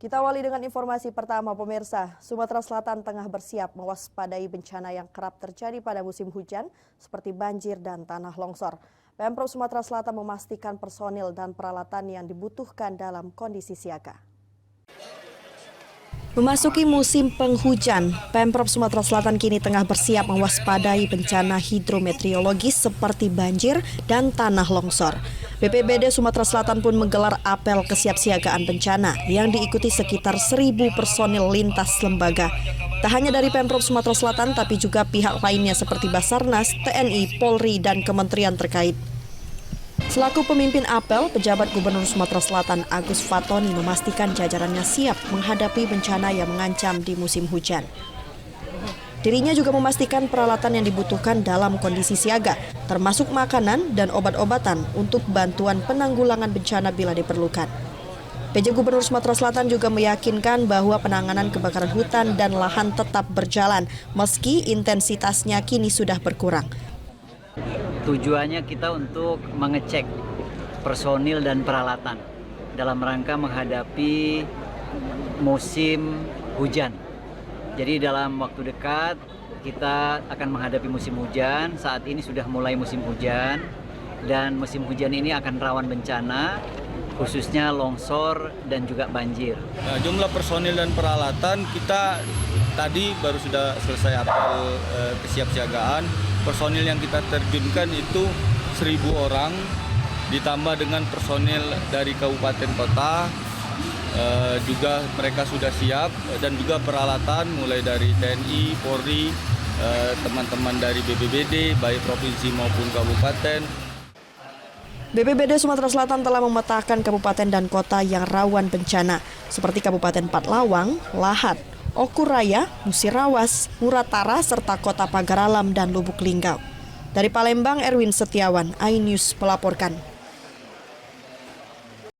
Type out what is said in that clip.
Kita awali dengan informasi pertama, pemirsa. Sumatera Selatan tengah bersiap mewaspadai bencana yang kerap terjadi pada musim hujan seperti banjir dan tanah longsor. Pemprov Sumatera Selatan memastikan personil dan peralatan yang dibutuhkan dalam kondisi siaga. Memasuki musim penghujan, Pemprov Sumatera Selatan kini tengah bersiap mewaspadai bencana hidrometeorologis seperti banjir dan tanah longsor. BPBD Sumatera Selatan pun menggelar apel kesiapsiagaan bencana yang diikuti sekitar 1.000 personil lintas lembaga. Tak hanya dari Pemprov Sumatera Selatan, tapi juga pihak lainnya seperti Basarnas, TNI, Polri, dan kementerian terkait. Selaku pemimpin apel, pejabat Gubernur Sumatera Selatan Agus Fatoni memastikan jajarannya siap menghadapi bencana yang mengancam di musim hujan. Dirinya juga memastikan peralatan yang dibutuhkan dalam kondisi siaga, termasuk makanan dan obat-obatan untuk bantuan penanggulangan bencana bila diperlukan. PJ Gubernur Sumatera Selatan juga meyakinkan bahwa penanganan kebakaran hutan dan lahan tetap berjalan, meski intensitasnya kini sudah berkurang. Tujuannya kita untuk mengecek personil dan peralatan dalam rangka menghadapi musim hujan. Jadi dalam waktu dekat kita akan menghadapi musim hujan. Saat ini sudah mulai musim hujan dan musim hujan ini akan rawan bencana, khususnya longsor dan juga banjir. Nah, jumlah personil dan peralatan kita tadi baru sudah selesai apel kesiapsiagaan. Personil yang kita terjunkan itu 1.000 orang, ditambah dengan personil dari kabupaten kota, juga mereka sudah siap, dan juga peralatan mulai dari TNI, Polri, teman-teman dari BPBD, baik provinsi maupun kabupaten. BPBD Sumatera Selatan telah memetakan kabupaten dan kota yang rawan bencana, seperti Kabupaten Patlawang, Lahat, Okuraya, Musirawas, Muratara, serta Kota Pagar Alam dan Lubuk Linggau. Dari Palembang, Erwin Setiawan, iNews melaporkan.